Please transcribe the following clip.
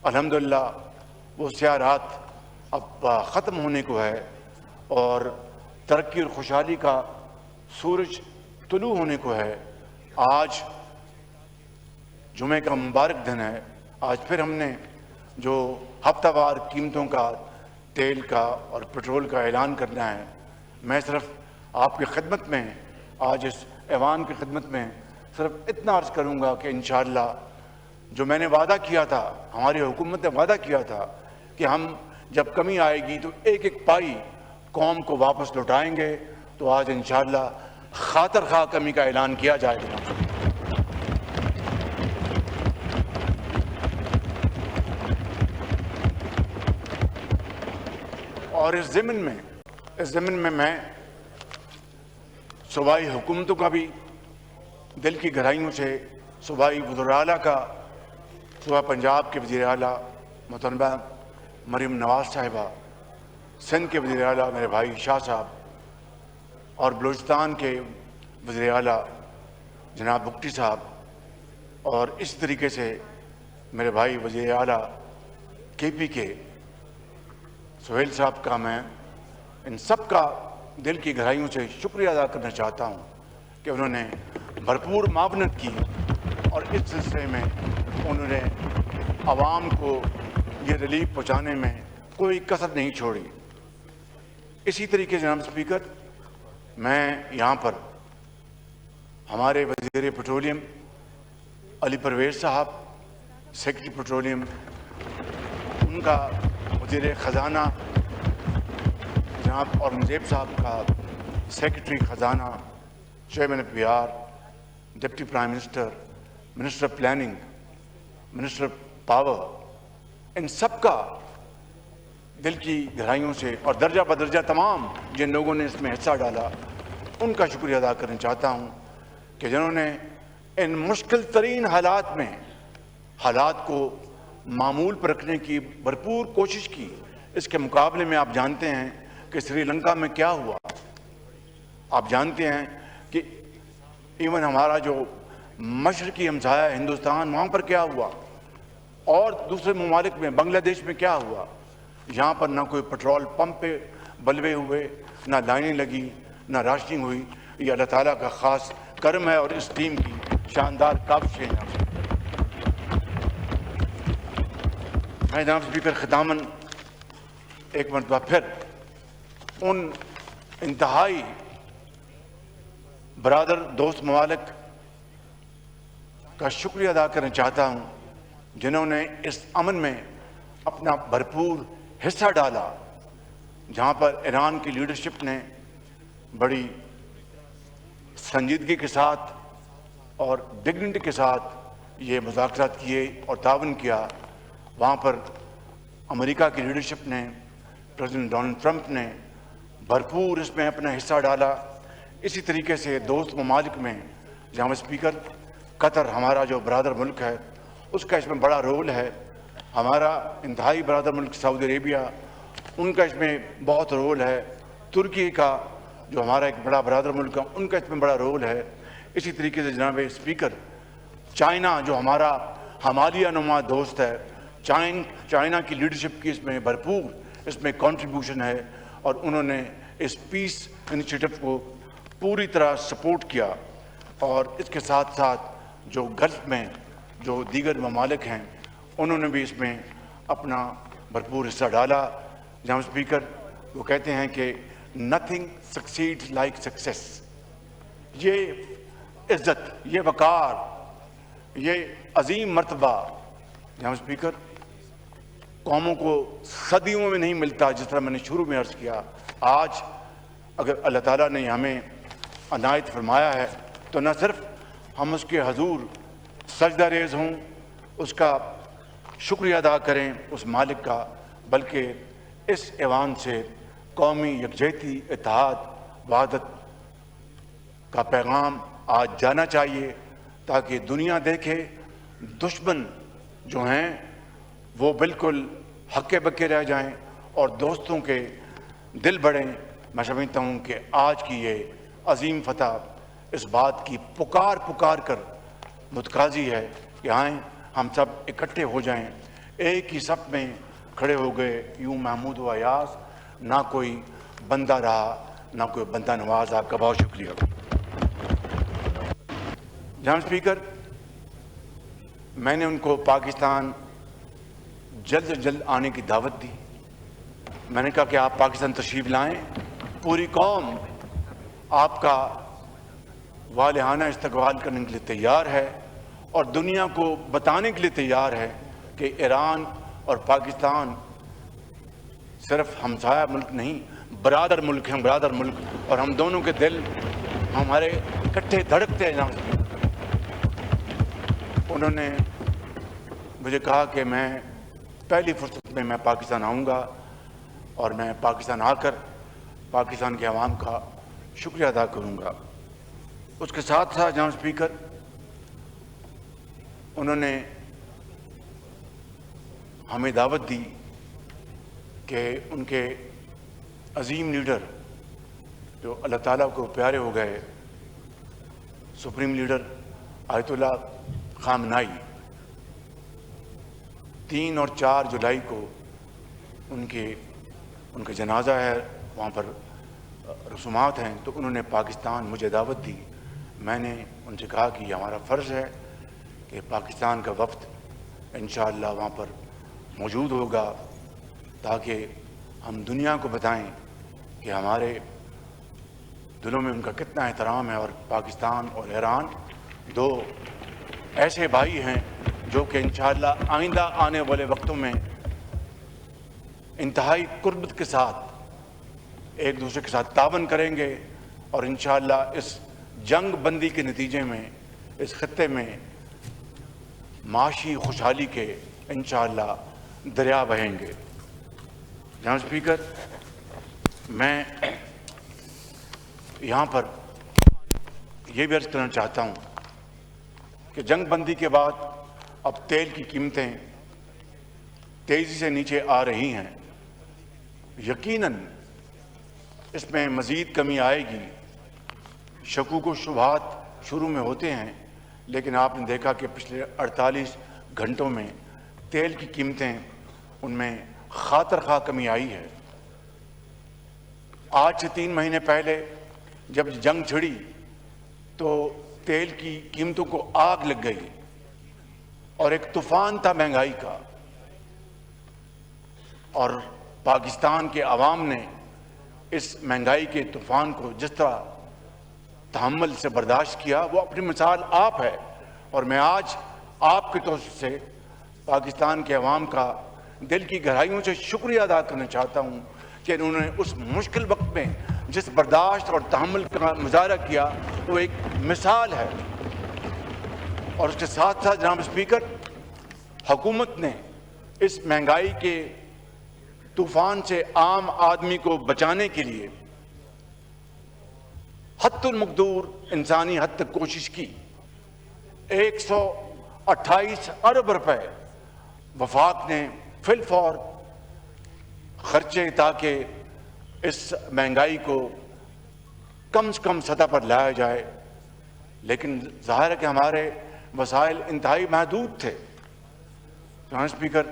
الحمدللہ وہ سیاہ رات اب ختم ہونے کو ہے اور ترقی اور خوشحالی کا سورج طلوع ہونے کو ہے۔ آج جمعے کا مبارک دن ہے۔ آج پھر ہم نے جو ہفتہ وار قیمتوں کا، تیل کا اور پٹرول کا اعلان کرنا ہے، میں صرف آپ کی خدمت میں، آج اس ایوان کی خدمت میں صرف اتنا عرض کروں گا کہ انشاءاللہ جو میں نے وعدہ کیا تھا، ہماری حکومت نے وعدہ کیا تھا کہ ہم جب کمی آئے گی تو ایک ایک پائی قوم کو واپس لوٹائیں گے، تو آج انشاءاللہ خاطر خواہ کمی کا اعلان کیا جائے گا۔ اور اس ضمن میں میں صوبائی حکومتوں کا بھی دل کی گہرائیوں سے، صوبائی وزراء اعلیٰ کا، صوبہ پنجاب کے وزیر اعلیٰ محترمہ مریم نواز صاحبہ، سندھ کے وزیر اعلیٰ میرے بھائی شاہ صاحب، اور بلوچستان کے وزیر اعلیٰ جناب بگٹی صاحب، اور اس طریقے سے میرے بھائی وزیر اعلیٰ کے پی کے سہیل صاحب کا میں ان سب کا دل کی گہرائیوں سے شکریہ ادا کرنا چاہتا ہوں کہ انہوں نے بھرپور معاونت کی اور اس سلسلے میں انہوں نے عوام کو یہ ریلیف پہنچانے میں کوئی کسر نہیں چھوڑی۔ اسی طریقے سے جناب اسپیکر، میں یہاں پر ہمارے وزیر پیٹرولیم علی پرویز صاحب، سیکرٹری پیٹرولیم، ان کا وزیر خزانہ جناب اورنگزیب صاحب کا، سیکرٹری خزانہ، chairman of Bihar, deputy prime minister, minister of planning, minister of power, ان سب کا دل کی گہرائیوں سے اور درجہ بدرجہ تمام جن لوگوں نے اس میں حصہ ڈالا، ان کا شکریہ ادا کرنا چاہتا ہوں کہ جنہوں نے ان مشکل ترین حالات میں حالات کو معمول پر رکھنے کی بھرپور کوشش کی۔ اس کے مقابلے میں آپ جانتے ہیں کہ سری لنکا میں کیا ہوا، آپ جانتے ہیں کہ ایون ہمارا جو مشرقی ہمسایہ ہندوستان، وہاں پر کیا ہوا، اور دوسرے ممالک میں بنگلہ دیش میں کیا ہوا۔ یہاں پر نہ کوئی پٹرول پمپ پہ بلوے ہوئے، نہ لائنیں لگی، نہ راشننگ ہوئی۔ یہ اللہ تعالیٰ کا خاص کرم ہے اور اس ٹیم کی شاندار کاوشیں ہیں۔ میں جناب اسپیکر ختاماً ایک مرتبہ پھر ان انتہائی برادر دوست ممالک کا شکریہ ادا کرنا چاہتا ہوں جنہوں نے اس امن میں اپنا بھرپور حصہ ڈالا، جہاں پر ایران کی لیڈرشپ نے بڑی سنجیدگی کے ساتھ اور ڈگنیٹی کے ساتھ یہ مذاکرات کیے اور تعاون کیا، وہاں پر امریکہ کی لیڈرشپ نے، پریزیڈنٹ ڈونلڈ ٹرمپ نے بھرپور اس میں اپنا حصہ ڈالا۔ اسی طریقے سے دوست ممالک میں جناب اسپیکر، قطر ہمارا جو برادر ملک ہے، اس کا اس میں بڑا رول ہے۔ ہمارا انتہائی برادر ملک سعودی عربیہ، ان کا اس میں بہت رول ہے۔ ترکی کا جو ہمارا ایک بڑا برادر ملک ہے، ان کا اس میں بڑا رول ہے۔ اسی طریقے سے جناب اسپیکر، چائنا جو ہمارا ہمالیہ نما دوست ہے، چائنا کی لیڈرشپ کی اس میں بھرپور اس میں کنٹریبیوشن ہے، اور انہوں نے اس پیس انیشیٹو کو پوری طرح سپورٹ کیا۔ اور اس کے ساتھ ساتھ جو گلف میں جو دیگر ممالک ہیں، انہوں نے بھی اس میں اپنا بھرپور حصہ ڈالا۔ جناب اسپیکر، وہ کہتے ہیں کہ نتھنگ سکسیڈز لائک سکسیس۔ یہ عزت، یہ وقار، یہ عظیم مرتبہ جناب اسپیکر قوموں کو صدیوں میں نہیں ملتا، جس طرح میں نے شروع میں عرض کیا۔ آج اگر اللہ تعالیٰ نے ہمیں عنایت فرمایا ہے تو نہ صرف ہم اس کے حضور سجدہ ریز ہوں، اس کا شکریہ ادا کریں اس مالک کا، بلکہ اس ایوان سے قومی یکجہتی، اتحاد، وحدت کا پیغام آج جانا چاہیے، تاکہ دنیا دیکھے دشمن جو ہیں وہ بالکل ہکے بکے رہ جائیں اور دوستوں کے دل بڑھیں۔ میں سمجھتا ہوں کہ آج کی یہ عظیم فتح اس بات کی پکار کر متقاضی ہے کہ آئیں ہم سب اکٹھے ہو جائیں، ایک ہی صف میں کھڑے ہو گئے، یوں محمود و ایاز، نہ کوئی بندہ رہا نہ کوئی بندہ نواز۔ آپ کا بہت شکریہ۔ جناب اسپیکر، میں نے ان کو پاکستان جلد از جلد آنے کی دعوت دی۔ میں نے کہا کہ آپ پاکستان تشریف لائیں، پوری قوم آپ کا والہانہ استقبال کرنے کے لیے تیار ہے اور دنیا کو بتانے کے لیے تیار ہے کہ ایران اور پاکستان صرف ہمسایہ ملک نہیں، برادر ملک ہیں، برادر ملک، اور ہم دونوں کے دل ہمارے اکٹھے دھڑکتے ہیں۔ انہوں نے مجھے کہا کہ میں پہلی فرصت میں پاکستان آؤں گا اور میں پاکستان آ کر پاکستان کے عوام کا شکریہ ادا کروں گا۔ اس کے ساتھ ساتھ جناب اسپیکر، انہوں نے ہمیں دعوت دی کہ ان کے عظیم لیڈر جو اللہ تعالیٰ کو پیارے ہو گئے، سپریم لیڈر آیت اللہ خامنائی، 3 اور 4 جولائی کو ان کا جنازہ ہے، وہاں پر رسومات ہیں، تو انہوں نے پاکستان مجھے دعوت دی۔ میں نے ان سے کہا کہ یہ ہمارا فرض ہے کہ پاکستان کا وفد انشاءاللہ وہاں پر موجود ہوگا تاکہ ہم دنیا کو بتائیں کہ ہمارے دلوں میں ان کا کتنا احترام ہے، اور پاکستان اور ایران 2 ایسے بھائی ہیں جو کہ انشاءاللہ آئندہ آنے والے وقتوں میں انتہائی قربت کے ساتھ ایک دوسرے کے ساتھ تعاون کریں گے، اور انشاءاللہ اس جنگ بندی کے نتیجے میں اس خطے میں معاشی خوشحالی کے انشاءاللہ دریا بہیں گے۔ جناب اسپیکر، میں یہاں پر یہ بھی عرض کرنا چاہتا ہوں کہ جنگ بندی کے بعد اب تیل کی قیمتیں تیزی سے نیچے آ رہی ہیں۔ یقیناً اس میں مزید کمی آئے گی، شکوک و شبہات شروع میں ہوتے ہیں، لیکن آپ نے دیکھا کہ پچھلے 48 گھنٹوں میں تیل کی قیمتیں ان میں خاطر خواہ کمی آئی ہے۔ آج سے 3 مہینے پہلے جب جنگ چھڑی تو تیل کی قیمتوں کو آگ لگ گئی اور ایک طوفان تھا مہنگائی کا، اور پاکستان کے عوام نے اس مہنگائی کے طوفان کو جس طرح تحمل سے برداشت کیا، وہ اپنی مثال آپ ہے، اور میں آج آپ کے توسط سے پاکستان کے عوام کا دل کی گہرائیوں سے شکریہ ادا کرنا چاہتا ہوں کہ انہوں نے اس مشکل وقت میں جس برداشت اور تحمل کا مظاہرہ کیا وہ ایک مثال ہے۔ اور اس کے ساتھ ساتھ جناب اسپیکر، حکومت نے اس مہنگائی کے طوفان سے عام آدمی کو بچانے کے لیے حد المقدور انسانی حد تک کوشش کی۔ 128 ارب روپے وفاق نے فی الفور خرچے تاکہ اس مہنگائی کو کم سے کم سطح پر لایا جائے، لیکن ظاہر ہے کہ ہمارے وسائل انتہائی محدود تھے۔ جناب اسپیکر،